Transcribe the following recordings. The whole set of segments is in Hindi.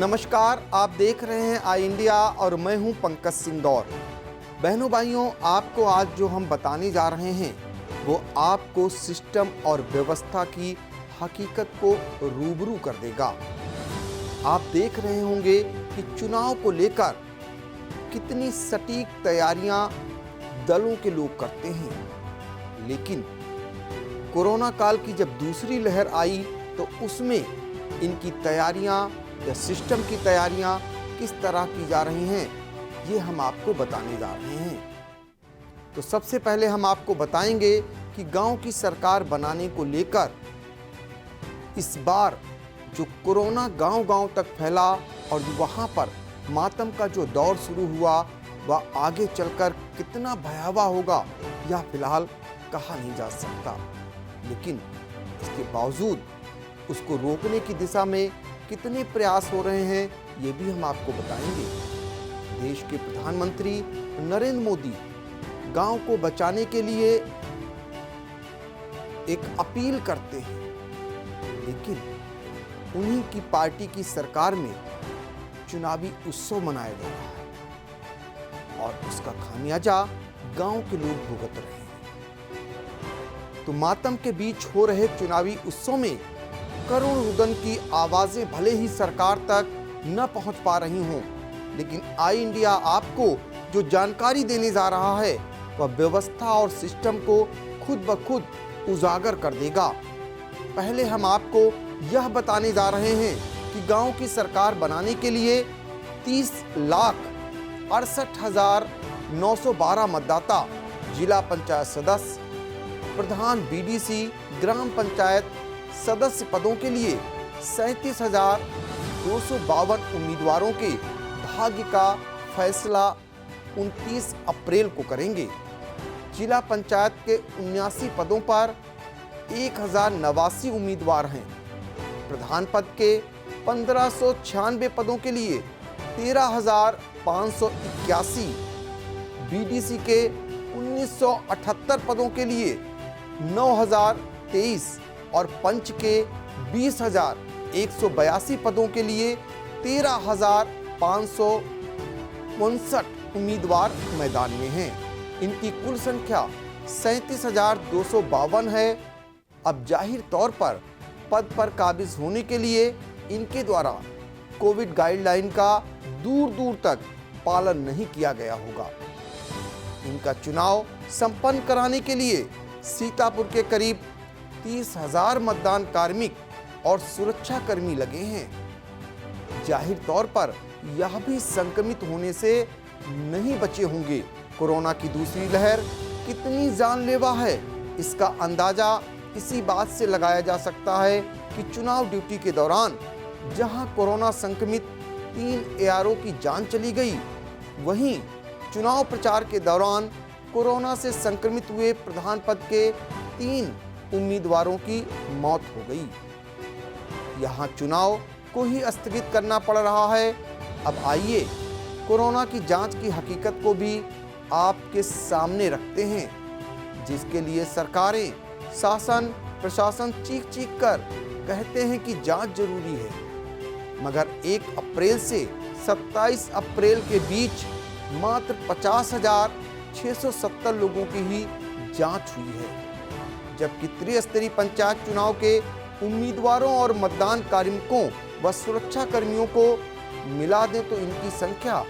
नमस्कार, आप देख रहे हैं आई इंडिया और मैं हूं पंकज सिंह दौर। बहनों भाइयों, आपको आज जो हम बताने जा रहे हैं वो आपको सिस्टम और व्यवस्था की हकीकत को रूबरू कर देगा। आप देख रहे होंगे कि चुनाव को लेकर कितनी सटीक तैयारियां दलों के लोग करते हैं, लेकिन कोरोना काल की जब दूसरी लहर आई तो उसमें इनकी तैयारियां या सिस्टम की तैयारियां किस तरह की जा रही हैं, ये हम आपको बताने जा रहे हैं। तो सबसे पहले हम आपको बताएंगे कि गांव की सरकार बनाने को लेकर इस बार जो कोरोना गांव-गांव तक फैला और वहां पर मातम का जो दौर शुरू हुआ वह आगे चलकर कितना भयावह होगा यह फिलहाल कहा नहीं जा सकता, लेकिन इसके बावजूद उसको रोकने की दिशा में कितने प्रयास हो रहे हैं ये भी हम आपको बताएंगे। देश के प्रधानमंत्री नरेंद्र मोदी गांव को बचाने के लिए एक अपील करते हैं, लेकिन उन्हीं की पार्टी की सरकार में चुनावी उत्सव मनाया जा रहा है और उसका खामियाजा गांव के लोग भुगत रहे हैं। तो मातम के बीच हो रहे चुनावी उत्सव में करुण रुदन की आवाजें भले ही सरकार तक न पहुंच पा रही हों, लेकिन आई इंडिया आपको जो जानकारी देने जा रहा है वह व्यवस्था और सिस्टम को खुद ब खुद उजागर कर देगा। पहले हम आपको यह बताने जा रहे हैं कि गांव की सरकार बनाने के लिए 30,68,912 मतदाता, जिला पंचायत सदस्य, प्रधान बीडीसी, ग्राम पंचायत सदस्य पदों के लिए 37,252 उम्मीदवारों के भाग्य का फैसला 29 अप्रैल को करेंगे। जिला पंचायत के 79 पदों पर 1089 उम्मीदवार हैं। प्रधान पद के 1596 पदों के लिए 13,581, बीडीसी के 1978 पदों के लिए 9,023 और पंच के 20,182 पदों के लिए 13,559 उम्मीदवार मैदान में हैं। इनकी कुल संख्या 37,252 है। अब जाहिर तौर पर पद पर काबिज होने के लिए इनके द्वारा कोविड गाइडलाइन का दूर दूर तक पालन नहीं किया गया होगा। इनका चुनाव संपन्न कराने के लिए सीतापुर के करीब 30,000 मतदान कार्मिक और सुरक्षा कर्मी लगे हैं। जाहिर तौर पर यह भी संक्रमित होने से नहीं बचे होंगे। कोरोना की दूसरी लहर कितनी जानलेवा है, इसका अंदाजा इसी बात से लगाया जा सकता है कि चुनाव ड्यूटी के दौरान जहां कोरोना संक्रमित 3 एआरओ की जान चली गई, वहीं चुनाव प्रचार के दौरान कोरोना से संक्रमित हुए प्रधान पद के 3 उम्मीदवारों की मौत हो गई। यहां चुनाव को ही स्थगित करना पड़ रहा है। अब आइए कोरोना की जांच की हकीकत को भी आपके सामने रखते हैं, जिसके लिए सरकारें, शासन, प्रशासन चीख कर कहते हैं कि जांच जरूरी है, मगर 1 अप्रैल से 27 अप्रैल के बीच मात्र 50,670 लोगों की ही जांच हुई है, जबकि त्रिस्तरीय पंचायत चुनाव के उम्मीदवारों और मतदान कार्मिकों व सुरक्षा कर्मियों को मिला दें तो इनकी संख्या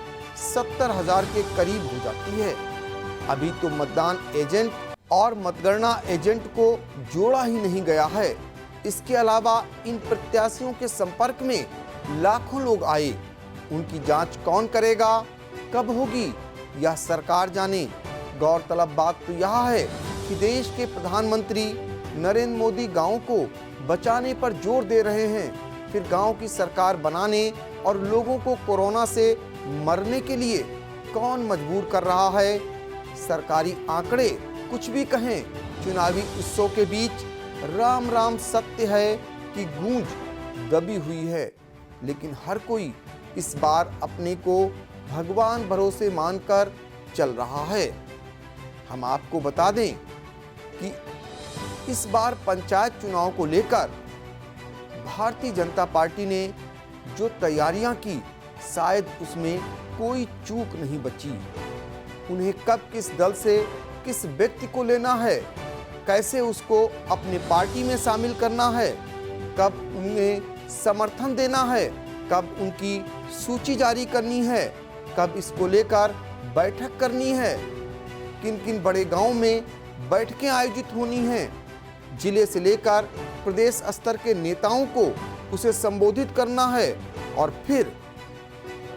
70,000 के करीब हो जाती है। अभी तो मतदान एजेंट और मतगणना एजेंट को जोड़ा ही नहीं गया है। इसके अलावा इन प्रत्याशियों के संपर्क में लाखों लोग आए, उनकी जांच कौन करेगा, कब होगी, यह सरकार जाने। गौरतलब बात तो यह है कि देश के प्रधानमंत्री नरेंद्र मोदी गांव को बचाने पर जोर दे रहे हैं, फिर गांव की सरकार बनाने और लोगों को कोरोना से मरने के लिए कौन मजबूर कर रहा है। सरकारी आंकड़े कुछ भी कहें, चुनावी उत्सव के बीच राम राम सत्य है कि गूंज दबी हुई है, लेकिन हर कोई इस बार अपने को भगवान भरोसे मानकर चल रहा है। हम आपको बता दें कि इस बार पंचायत चुनाव को लेकर भारतीय जनता पार्टी ने जो तैयारियां की, शायद उसमें कोई चूक नहीं बची। उन्हें कब किस दल से किस व्यक्ति को लेना है, कैसे उसको अपने पार्टी में शामिल करना है, कब उन्हें समर्थन देना है, कब उनकी सूची जारी करनी है, कब इसको लेकर बैठक करनी है, किन किन बड़े गांव में बैठकें आयोजित होनी हैं, जिले से लेकर प्रदेश स्तर के नेताओं को उसे संबोधित करना है, और फिर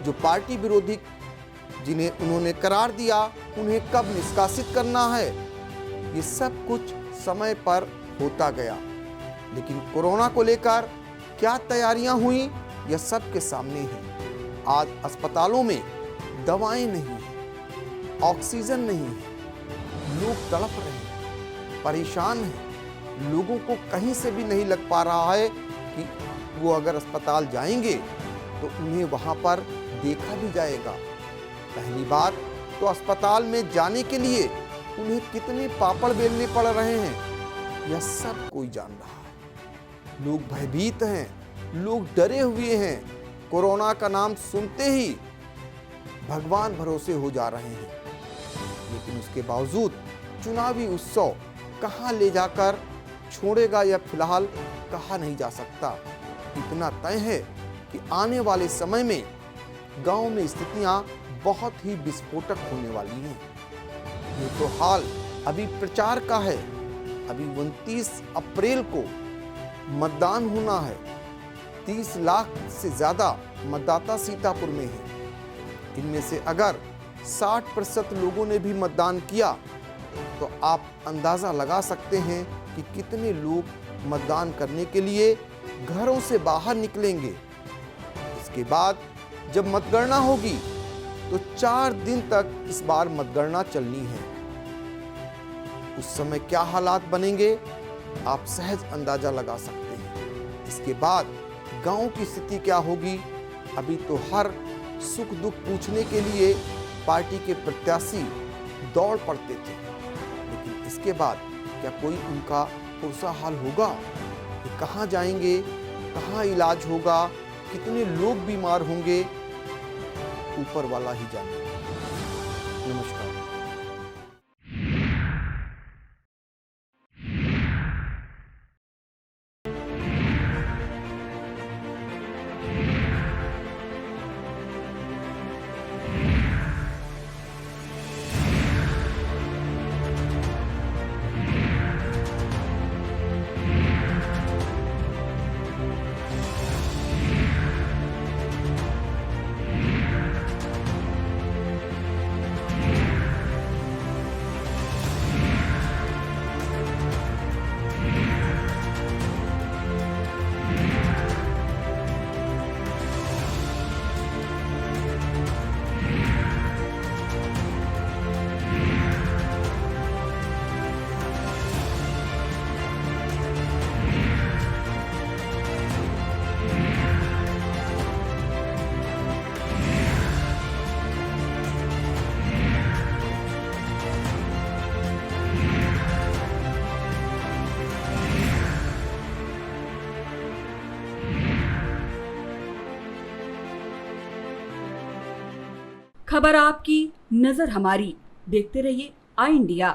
जो पार्टी विरोधी जिन्हें उन्होंने करार दिया उन्हें कब निष्कासित करना है। ये सब कुछ समय पर होता गया, लेकिन कोरोना को लेकर क्या तैयारियां हुई यह सबके सामने है। आज अस्पतालों में दवाएं नहीं है, ऑक्सीजन नहीं है, लोग तड़प रहे हैं, परेशान हैं। लोगों को कहीं से भी नहीं लग पा रहा है कि वो अगर अस्पताल जाएंगे तो उन्हें वहां पर देखा भी जाएगा। पहली बात तो अस्पताल में जाने के लिए उन्हें कितने पापड़ बेलने पड़ रहे हैं, यह सब कोई जान रहा है। लोग भयभीत हैं, लोग डरे हुए हैं, कोरोना का नाम सुनते ही भगवान भरोसे हो जा रहे हैं। लेकिन उसके बावजूद चुनावी उत्सव कहां ले जाकर छोड़ेगा यह फिलहाल कहा नहीं जा सकता। इतना तय है कि आने वाले समय में गांव में स्थितियां बहुत ही विस्फोटक होने वाली हैं। ये तो हाल अभी प्रचार का है। अभी 29 अप्रैल को मतदान होना है। 30 लाख से ज्यादा मतदाता सीतापुर में हैं। इनमें से अगर 60% लोगों ने भी मतदान किया तो आप अंदाजा लगा सकते हैं कि कितने लोग मतदान करने के लिए घरों से बाहर निकलेंगे। इसके बाद जब मतगणना होगी तो 4 दिन तक इस बार मतगणना चलनी है। उस समय क्या हालात बनेंगे आप सहज अंदाजा लगा सकते हैं। इसके बाद गांव की स्थिति क्या होगी। अभी तो हर सुख दुख पूछने के लिए पार्टी के प्रत्याशी दौड़ पड़ते थे, लेकिन इसके बाद क्या कोई उनका पुरसा हाल होगा कि कहां जाएंगे, कहां इलाज होगा, कितने लोग बीमार होंगे, ऊपर वाला ही जाने। नमस्कार। खबर आपकी, नजर हमारी। देखते रहिए आई इंडिया।